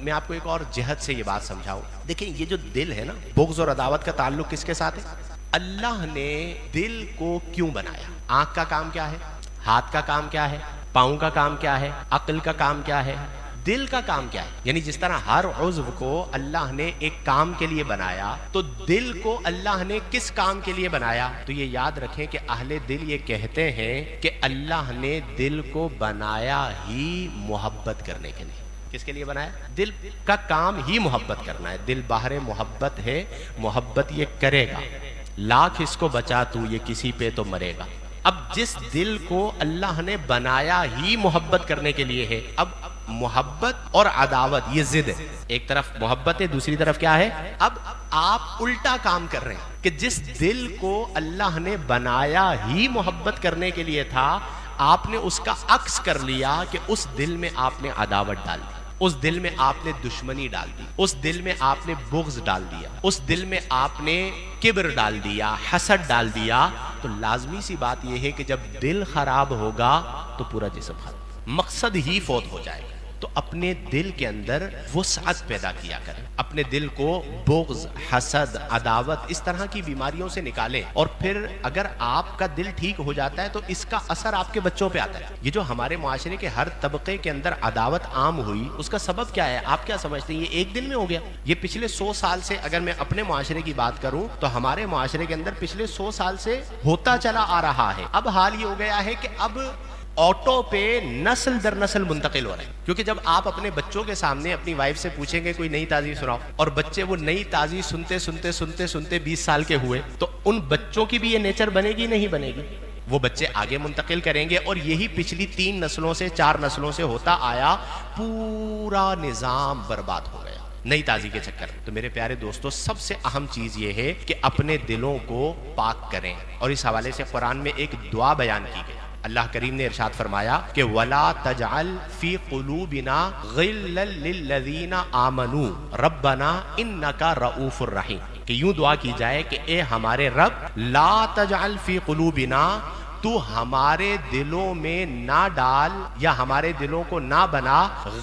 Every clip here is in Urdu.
میں آپ کو ایک اور جہت سے یہ بات سمجھاؤں. دیکھیں یہ جو دل ہے نا، بغض اور عداوت کا تعلق کس کے ساتھ ہے؟ اللہ نے دل کو کیوں بنایا؟ آنکھ کا کام کیا ہے؟ ہاتھ کا کام کیا ہے؟ پاؤں کا کام کیا ہے؟ عقل کا کام کیا ہے؟ دل کا کام کیا ہے؟ یعنی جس طرح ہر عضو کو اللہ نے ایک کام کے لیے بنایا، تو دل کو اللہ نے کس کام کے لیے بنایا؟ تو یہ یاد رکھیں کہ اہل دل یہ کہتے ہیں کہ اللہ نے دل کو بنایا ہی محبت کرنے کے لیے. کس کے لیے بنایا؟ دل کا کام ہی محبت کرنا ہے. دل باہر محبت ہے، محبت یہ کرے گا. لاکھ اس کو بچا تو یہ کسی پہ تو مرے گا. اب جس دل کو اللہ نے بنایا ہی محبت کرنے کے لیے ہے، اب محبت اور عداوت یہ ضد ہے. ایک طرف محبت ہے، دوسری طرف کیا ہے؟ اب آپ الٹا کام کر رہے ہیں کہ جس دل کو اللہ نے بنایا ہی محبت کرنے کے لیے تھا، آپ نے اس کا عکس کر لیا کہ اس دل میں آپ نے عداوت ڈال دی، اس دل میں آپ نے دشمنی ڈال دی، اس دل میں آپ نے بغض ڈال دیا، اس دل میں آپ نے کبر ڈال دیا، حسد ڈال دیا. تو لازمی سی بات یہ ہے کہ جب دل خراب ہوگا تو پورا جسم خراب، مقصد ہی فوت ہو جائے گا. تو اپنے دل کے اندر وسعت پیدا کیا کریں، اپنے دل کو بغض، حسد، عداوت اس طرح کی بیماریوں سے نکالیں. اور پھر اگر آپ کا دل ٹھیک ہو جاتا ہے تو اس کا اثر آپ کے بچوں پہ آتا ہے. یہ جو ہمارے معاشرے کے ہر طبقے کے اندر عداوت عام ہوئی، اس کا سبب کیا ہے؟ آپ کیا سمجھتے ہیں یہ ایک دن میں ہو گیا؟ یہ پچھلے 100 سال سے، اگر میں اپنے معاشرے کی بات کروں تو ہمارے معاشرے کے اندر پچھلے 100 سال سے ہوتا چلا آ رہا ہے. اب حال یہ ہو گیا ہے کہ اب آٹو پہ نسل در نسل منتقل ہو رہے ہیں. کیونکہ جب آپ اپنے بچوں کے سامنے اپنی وائف سے پوچھیں گے کوئی نئی تازی سناؤ، اور بچے وہ نئی تازی سنتے سنتے سنتے سنتے 20 سال کے ہوئے، تو ان بچوں کی بھی یہ نیچر بنے گی نہیں بنے گی؟ وہ بچے آگے منتقل کریں گے. اور یہی پچھلی 3 نسلوں سے 4 نسلوں سے ہوتا آیا، پورا نظام برباد ہو گیا نئی تازی کے چکر. تو میرے پیارے دوستو، سب سے اہم چیز یہ ہے کہ اپنے دلوں کو پاک کریں. اور اس حوالے سے قرآن میں ایک دعا بیان کی گئی. اللہ کریم نے ارشاد فرمایا کہ وَلَا تَجْعَلْ فِي قُلُوبِنَا غِلًّا لِّلَّذِينَ آمَنُوا رَبَّنَا إِنَّكَ رَءُوفٌ رَحِيمٌ، کہ یوں دعا کی جائے کہ اے ہمارے رب، لا تجعل فی قلوبنا، تو ہمارے دلوں میں نہ ڈال یا ہمارے دلوں کو نہ بنا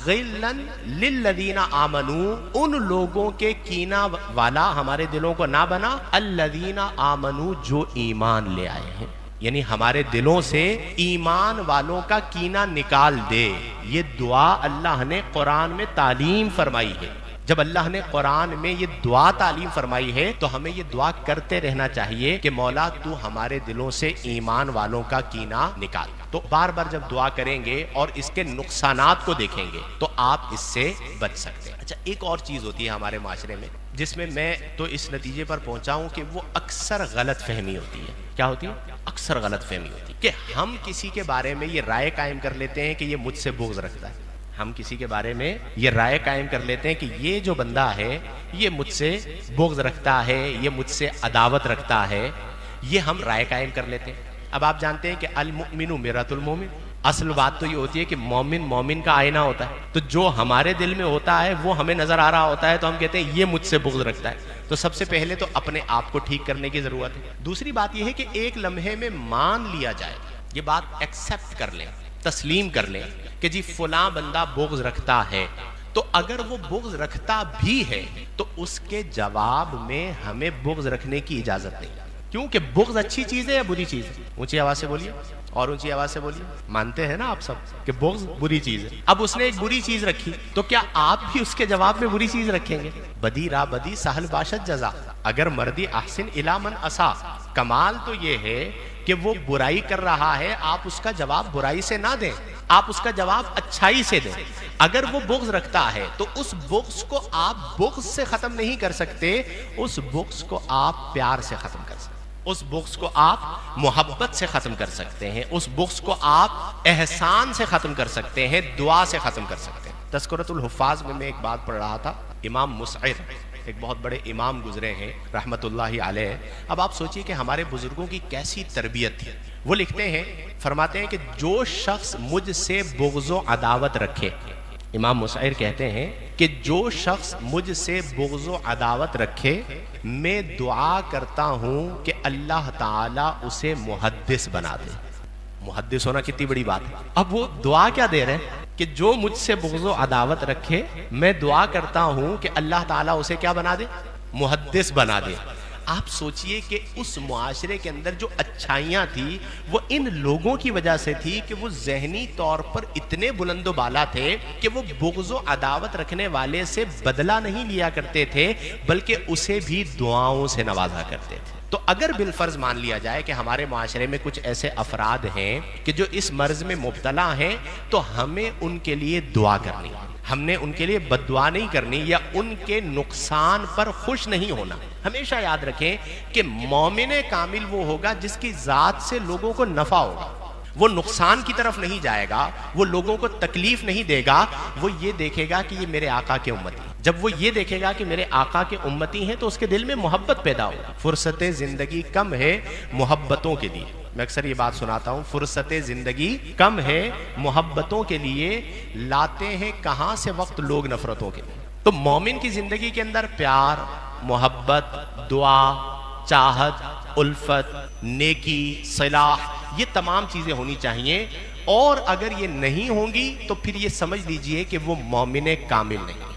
غِلًّا لِّلَّذِينَ آمَنُوا، ان لوگوں کے کینہ والا ہمارے دلوں کو نہ بنا، الذین آمنوا، جو ایمان لے آئے ہیں. یعنی ہمارے دلوں سے ایمان والوں کا کینہ نکال دے. یہ دعا اللہ نے قرآن میں تعلیم فرمائی ہے. جب اللہ نے قرآن میں یہ دعا تعلیم فرمائی ہے تو ہمیں یہ دعا کرتے رہنا چاہیے کہ مولا تو ہمارے دلوں سے ایمان والوں کا کینہ نکال. تو بار بار جب دعا کریں گے اور اس کے نقصانات کو دیکھیں گے تو آپ اس سے بچ سکتے ہیں. اچھا، ایک اور چیز ہوتی ہے ہمارے معاشرے میں جس میں تو اس نتیجے پر پہنچا ہوں کہ وہ اکثر غلط فہمی ہوتی ہے. کیا ہوتی ہے؟ اکثر غلط فہمی ہوتی ہے کہ ہم کسی کے بارے میں یہ رائے قائم کر لیتے ہیں کہ یہ مجھ سے بغض رکھتا ہے. ہم کسی کے بارے میں یہ رائے قائم کر لیتے ہیں کہ یہ جو بندہ ہے یہ مجھ سے بغض رکھتا ہے، یہ مجھ سے عداوت رکھتا ہے. یہ ہم رائے قائم کر لیتے ہیں. اب آپ جانتے ہیں کہ المؤمن مرآۃ المؤمن، اصل بات تو یہ ہوتی ہے کہ مومن مومن کا آئینہ ہوتا ہے. تو جو ہمارے دل میں ہوتا ہے وہ ہمیں نظر آ رہا ہوتا ہے تو ہم کہتے ہیں یہ مجھ سے بغض رکھتا ہے. تو سب سے پہلے تو اپنے آپ کو ٹھیک کرنے کی ضرورت ہے. دوسری بات یہ ہے کہ ایک لمحے میں مان لیا جائے، یہ بات ایکسیپٹ کر لیں، تسلیم کر لیں کہ جی فلاں بندہ بغض رکھتا ہے. تو اگر وہ بغض رکھتا بھی ہے تو اس کے جواب میں ہمیں بغض رکھنے کی اجازت نہیں. کیونکہ بغض اچھی چیز ہے یا بری چیز ہے؟ اونچی آواز سے بولیے، اور اونچی آواز سے بولیے. مانتے ہیں نا آپ سب کہ بغض بری چیز ہے. اب اس نے ایک بری چیز رکھی تو کیا آپ بھی اس کے جواب میں بری چیز رکھیں گے؟ بدی را بدی سہل باشد جزا، اگر مردی احسن الی من اسا. کمال تو یہ ہے کہ وہ برائی کر رہا ہے، آپ اس کا جواب برائی سے نہ دیں، آپ اس کا جواب اچھائی سے دیں. اگر وہ بغض رکھتا ہے تو اس بغض کو آپ بغض سے ختم نہیں کر سکتے، اس بغض کو آپ پیار سے ختم کر سکتے، اس بغض کو آپ محبت سے ختم کر سکتے ہیں، اس بغض کو آپ احسان سے ختم کر سکتے ہیں، دعا سے ختم کر سکتے ہیں. تذکرۃ الحفاظ میں ایک بات پڑھ رہا تھا. امام مسعر ایک بہت بڑے امام گزرے ہیں رحمت اللہ علیہ. اب آپ سوچئے کہ ہمارے بزرگوں کی کیسی تربیت تھی. وہ لکھتے ہیں، فرماتے ہیں کہ جو شخص مجھ سے بغض و عداوت رکھے، امام مسعر کہتے ہیں کہ جو شخص مجھ سے بغض و عداوت رکھے، میں دعا کرتا ہوں کہ اللہ تعالیٰ اسے محدث بنا دے. محدث ہونا کتنی بڑی بات ہے. اب وہ دعا کیا دے رہے ہیں کہ جو مجھ سے بغض و عداوت رکھے میں دعا کرتا ہوں کہ اللہ تعالیٰ اسے کیا بنا دے؟ محدث بنا دے۔ آپ سوچئے کہ اس معاشرے کے اندر جو اچھائیاں تھی وہ ان لوگوں کی وجہ سے تھی کہ وہ ذہنی طور پر اتنے بلند و بالا تھے کہ وہ بغض و عداوت رکھنے والے سے بدلہ نہیں لیا کرتے تھے بلکہ اسے بھی دعاؤں سے نوازا کرتے تھے۔ تو اگر بالفرض مان لیا جائے کہ ہمارے معاشرے میں کچھ ایسے افراد ہیں کہ جو اس مرض میں مبتلا ہیں تو ہمیں ان کے لیے دعا کرنی، ہم نے ان کے لیے بد دعا نہیں کرنی یا ان کے نقصان پر خوش نہیں ہونا۔ ہمیشہ یاد رکھیں کہ مومن کامل وہ ہوگا جس کی ذات سے لوگوں کو نفع ہوگا، وہ نقصان کی طرف نہیں جائے گا، وہ لوگوں کو تکلیف نہیں دے گا، وہ یہ دیکھے گا کہ یہ میرے آقا کے امتی ہیں۔ جب وہ یہ دیکھے گا کہ میرے آقا کے امتی ہیں تو اس کے دل میں محبت پیدا ہوگا۔ فرصت زندگی کم ہے محبتوں کے لیے، میں اکثر یہ بات سناتا ہوں، فرصت زندگی کم ہے محبتوں کے لیے، لاتے ہیں کہاں سے وقت لوگ نفرتوں کے لیے۔ تو مومن کی زندگی کے اندر پیار، محبت، دعا، چاہت، الفت، نیکی، صلاح، یہ تمام چیزیں ہونی چاہیے، اور اگر یہ نہیں ہوں گی تو پھر یہ سمجھ لیجئے کہ وہ مومن کامل نہیں۔